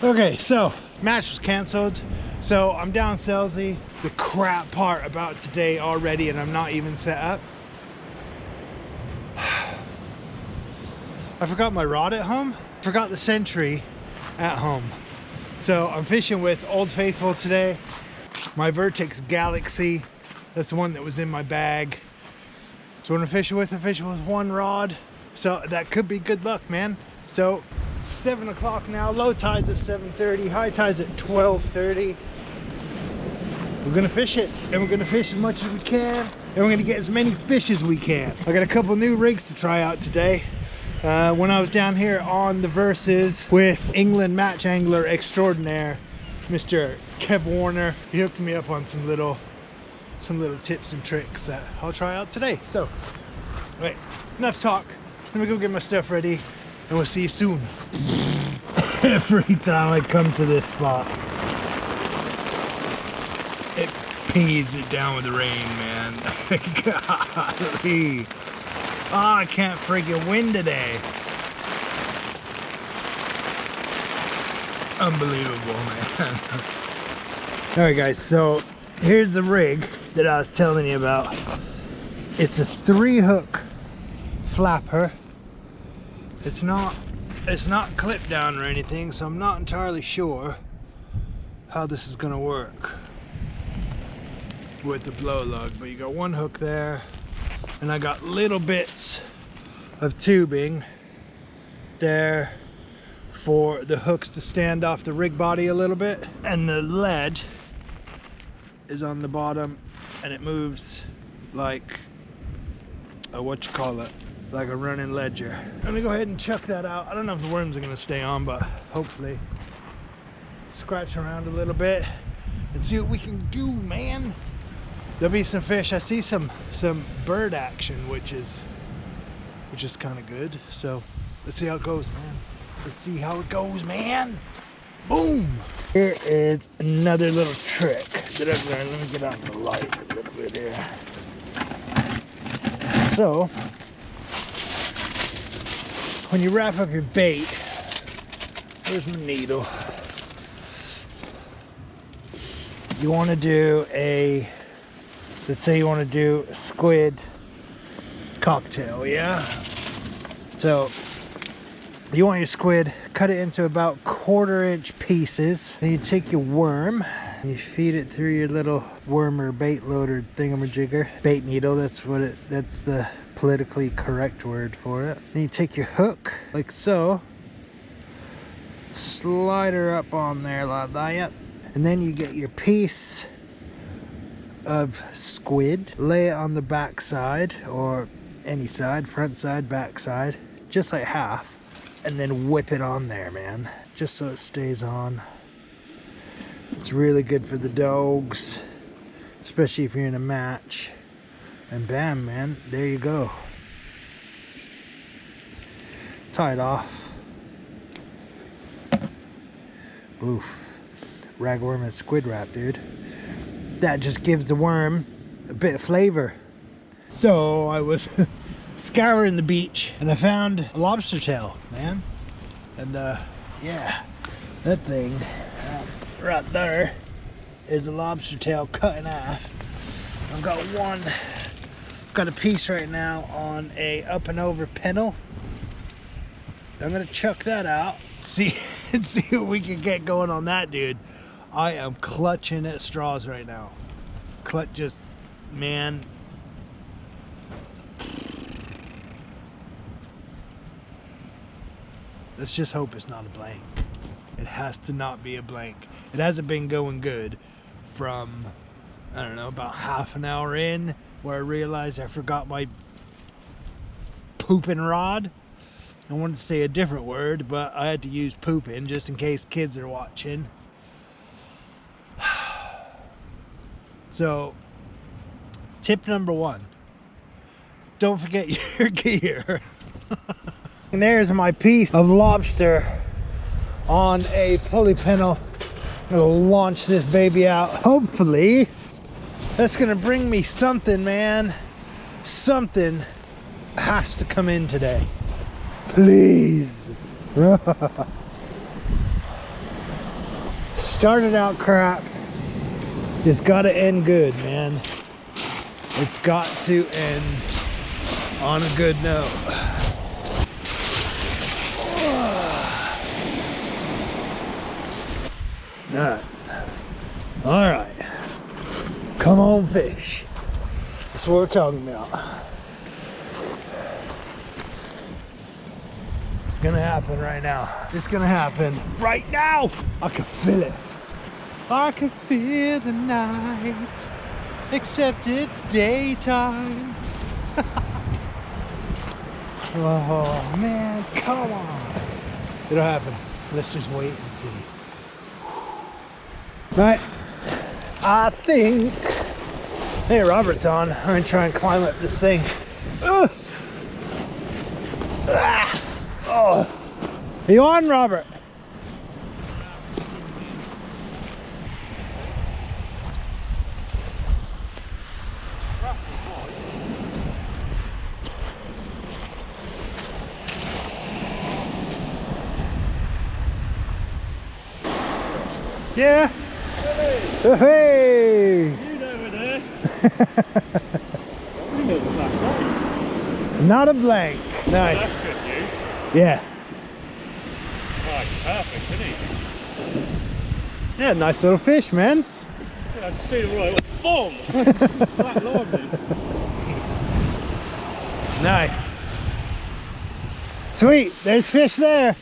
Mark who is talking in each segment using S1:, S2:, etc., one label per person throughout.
S1: Okay, so match was canceled. So I'm down Selsey. The crap part about today already, and I'm not even set up. I forgot my rod at home. Forgot the Century at home. So I'm fishing with Old Faithful today. My Vertex Galaxy. That's the one that was in my bag. So when I'm fishing with one rod. So that could be good luck, man. So 7 o'clock now, low tide's at 7:30, high tide's at 12:30. We're gonna fish it, and we're gonna fish as much as we can, and we're gonna get as many fish as we can. I got a couple new rigs to try out today. When I was down here on the Versus with England match angler extraordinaire, Mr. Kev Warner, he hooked me up on some little tips and tricks that I'll try out today. So, wait, enough talk. Let me go get my stuff ready, and we'll see you soon. Every time I come to this spot, it pees it down with the rain, man. Golly. Oh, I can't freaking win today. Unbelievable, man. Alright guys, so here's the rig that I was telling you about. It's a 3-hook flapper. It's not clip down or anything, so I'm not entirely sure how this is gonna work with the blow lug. But you got one hook there, and I got little bits of tubing there for the hooks to stand off the rig body a little bit, and the lead is on the bottom, and it moves like a like a running ledger. I'm gonna go ahead and chuck that out. I don't know if the worms are gonna stay on, but hopefully scratch around a little bit and see what we can do, man. There'll be some fish. I see some bird action, which is kind of good. So let's see how it goes, man. Let's see how it goes, man. Boom. Here is another little trick that I've learned. Let me get out the light a little bit here. So when you wrap up your bait, where's my needle? You want to do let's say you want to do a squid cocktail, yeah? So you want your squid, cut it into about 1/4-inch pieces. Then you take your worm, you feed it through your little wormer bait loader thingamajigger. Bait needle, that's the politically correct word for it. Then you take your hook, like so, slide her up on there like that, and then you get your piece of squid, lay it on the back side, or any side, front side, back side, just like half, and then whip it on there, man, just so it stays on. It's really good for the dogs, especially if you're in a match. And bam, man, there you go. Tie it off. Oof. Ragworm and squid wrap, dude. That just gives the worm a bit of flavor. So I was scouring the beach and I found a lobster tail, man. And yeah, that thing right there is a lobster tail cut in half. I've got a piece right now on a up and over pennel. I'm gonna chuck that out, see what we can get going on that, dude. I am clutching at straws right now. Man. Let's just hope it's not a blank. It has to not be a blank. It hasn't been going good from, I don't know, about half an hour in, where I realized I forgot my pooping rod. I wanted to say a different word, but I had to use pooping just in case kids are watching. So, tip number 1, don't forget your gear. And there's my piece of lobster on a pulley pennel. I'm gonna launch this baby out. Hopefully, that's gonna bring me something, man. Something has to come in today. Please. started out crap. It's got to end good, man. It's got to end on a good note. All right. Come on, fish. That's what we're talking about. It's gonna happen right now. It's gonna happen right now. I can feel it. I can feel the night, except it's daytime. Oh man, come on. It'll happen. Let's just wait and see. Right. I think. Hey, Robert's on. I'm gonna try and climb up this thing. Ugh. Ah. Oh. Are you on, Robert? Yeah. Hey. Hey. You over there? Not a blank. Nice.
S2: Well, that's good news.
S1: Yeah.
S2: Right, perfect, isn't he?
S1: Yeah, nice little fish, man.
S2: Yeah, I see the right. Boom! Flat line then.
S1: Nice. Sweet, there's fish there.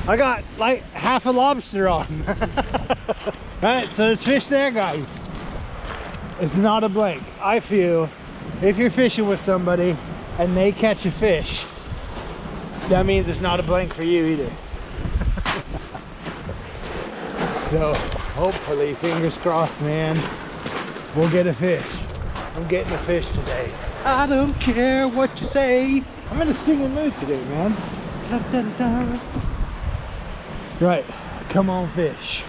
S1: I got like half a lobster on. Alright, so there's fish there, guys. It's not a blank. I feel if you're fishing with somebody and they catch a fish, that means it's not a blank for you either. So hopefully, fingers crossed, man, we'll get a fish. I'm getting a fish today. I don't care what you say. I'm in a singing mood today, man. Da, da, da. Right, come on, fish.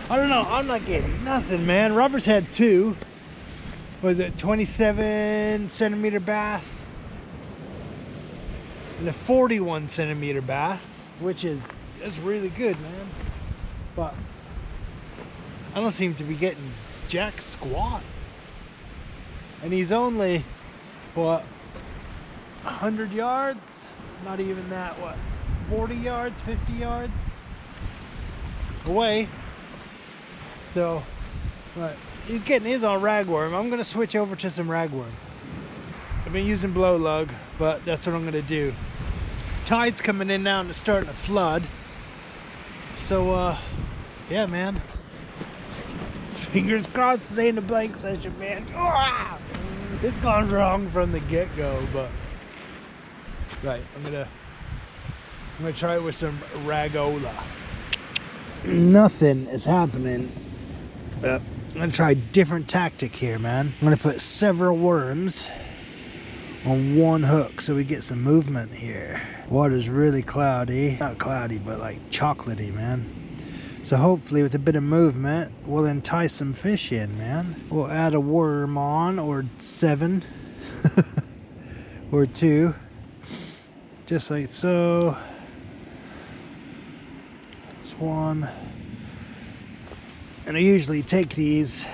S1: I don't know, I'm not getting nothing, man. Robert's had two. Was it 27 centimeter bass and a 41 centimeter bass, which is really good, man. But I don't seem to be getting jack squat. And he's only, what, 100 yards? Not even that, what, 40 yards, 50 yards away. So, but he's getting his on ragworm. I'm gonna switch over to some ragworm. I've been using blow lug, but that's what I'm gonna do. Tide's coming in now and it's starting to flood. So, yeah, man. Fingers crossed this ain't a blank session, man. It's gone wrong from the get-go, but right, I'm gonna try it with some ragola. Nothing is happening. I'm gonna try a different tactic here, man. I'm gonna put several worms on one hook so we get some movement here. Water's really cloudy. Not cloudy, but like chocolatey, man. So hopefully with a bit of movement, we'll entice some fish in, man. We'll add a worm on, or 7, or 2, just like so. This one. And I usually take these,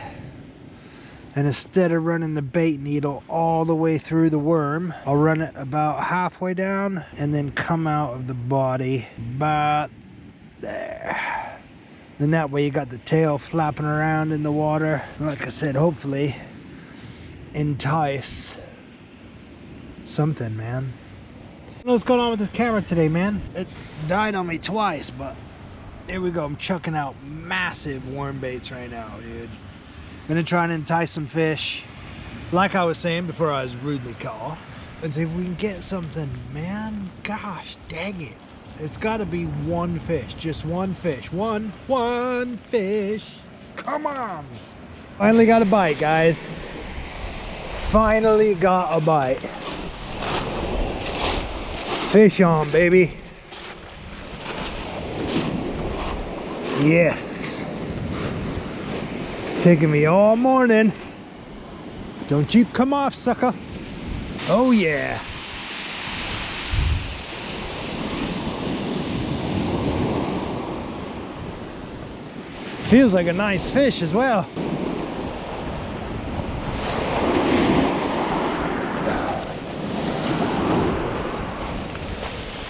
S1: and instead of running the bait needle all the way through the worm, I'll run it about halfway down and then come out of the body about there. Then that way you got the tail flapping around in the water. Like I said, hopefully entice something, man. I don't know what's going on with this camera today, man. It died on me twice, but here we go. I'm chucking out massive worm baits right now, dude. Gonna try and entice some fish, like I was saying before I was rudely caught. Let's see if we can get something, man. Gosh dang it. It's gotta be one fish, just one fish. One fish. Come on. Finally got a bite, guys. Finally got a bite. Fish on, baby. Yes. It's taking me all morning. Don't you come off, sucker. Oh yeah. Feels like a nice fish as well.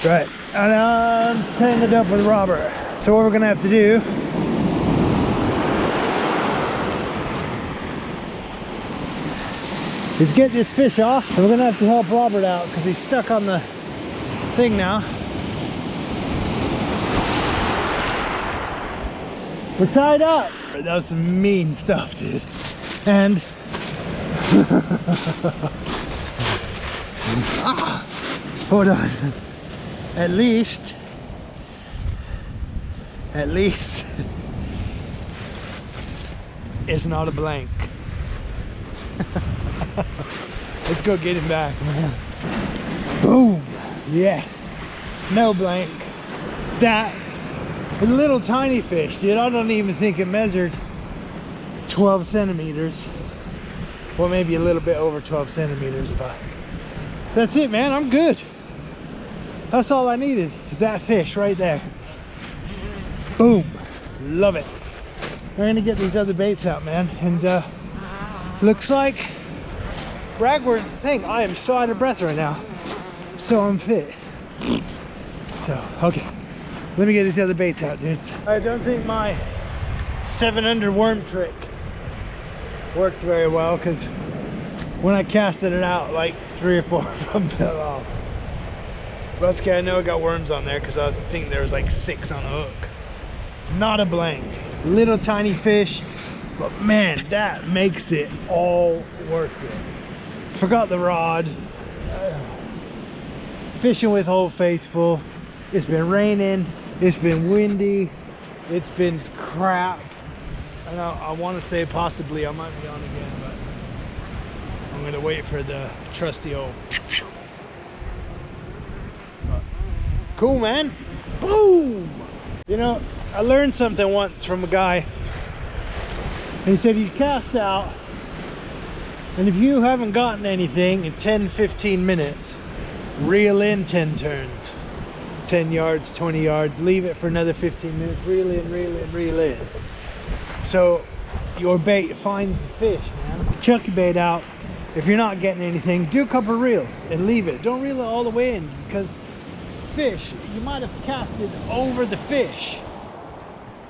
S1: Right, and I'm tangled up with Robert. So what we're gonna have to do is get this fish off, and we're gonna have to help Robert out because he's stuck on the thing now. We're tied up. That was some mean stuff, dude. And hold on. At least it's not a blank. Let's go get him back, man. Boom. Yes. No blank. That a little tiny fish, dude. I don't even think it measured 12 centimeters. Well, maybe a little bit over 12 centimeters, but that's it, man. I'm good. That's all I needed, is that fish right there. Boom. Love it. We're gonna get these other baits out, man. And looks like ragworm's the thing. I am so out of breath right now. So unfit. So, okay. Let me get these other baits out, dudes. I don't think my 7 under worm trick worked very well, because when I casted it out, like 3 or 4 of them fell off. But that's okay, I know I got worms on there because I was thinking there was like 6 on the hook. Not a blank. Little tiny fish, but man, that makes it all worth it. Forgot the rod. Fishing with Old Faithful. It's been raining, it's been windy, it's been crap. And I want to say possibly I might be on again, but I'm gonna wait for the trusty old. But cool, man. Boom. You know, I learned something once from a guy. He said you cast out, and if you haven't gotten anything in 10-15 minutes, reel in 10 turns. 10 yards, 20 yards, leave it for another 15 minutes, reel in, reel in, reel in. So your bait finds the fish, man. Chuck your bait out. If you're not getting anything, do a couple reels and leave it. Don't reel it all the way in, because fish, you might have casted over the fish.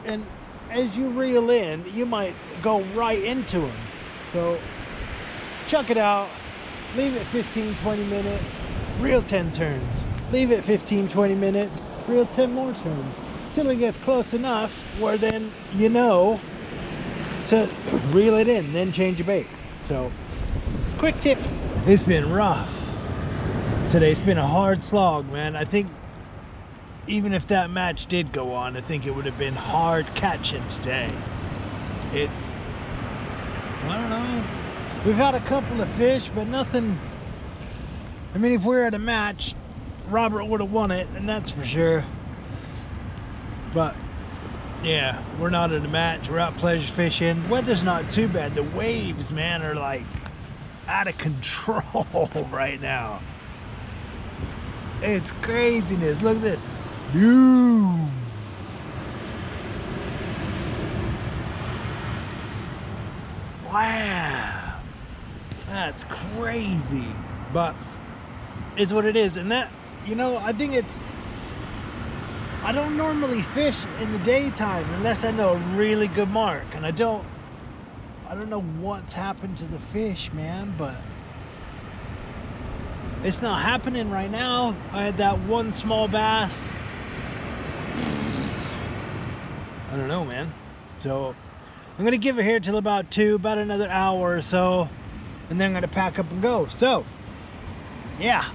S1: And as you reel in, you might go right into them. So chuck it out, leave it 15-20 minutes, reel 10 turns. Leave it 15-20 minutes, reel 10 more turns, till it gets close enough where then you know to reel it in, then change your bait. So, quick tip. It's been rough today. It's been a hard slog, man. I think even if that match did go on, I think it would have been hard catching today. It's, I don't know. We've had a couple of fish, but nothing. I mean, if we were at a match, Robert would have won it, and that's for sure. But yeah, we're not at a match. We're out pleasure fishing. Weather's not too bad. The waves, man, are like out of control right now. It's craziness. Look at this. Boom. Wow, that's crazy. But it's what it is. And that, you know, I think it's, I don't normally fish in the daytime unless I know a really good mark, and I don't know what's happened to the fish, man, but it's not happening right now. I had that one small bass. I don't know, man. So I'm gonna give it here till about 2, about another hour or so, and then I'm gonna pack up and go. So yeah.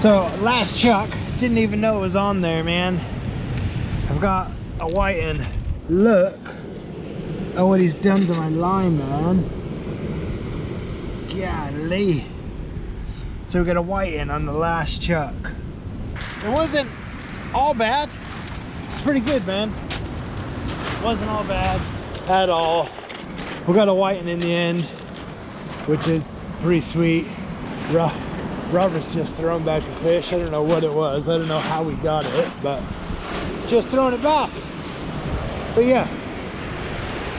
S1: So last chuck, didn't even know it was on there, man. I've got a whiting. Look Oh, what he's done to my line, man. Golly. So we got a white in on the last chuck. It wasn't all bad. It's pretty good, man. It wasn't all bad at all. We got a whiting in the end, which is pretty sweet. Robert's just thrown back a fish. I don't know what it was. I don't know how we got it, but just throwing it back. But yeah,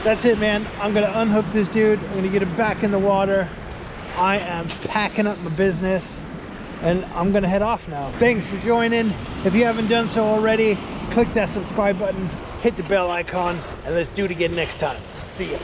S1: that's it, man. I'm gonna unhook this dude. I'm gonna get him back in the water. I am packing up my business and I'm gonna head off now. Thanks for joining. If you haven't done so already, click that subscribe button, hit the bell icon, and let's do it again next time. See ya.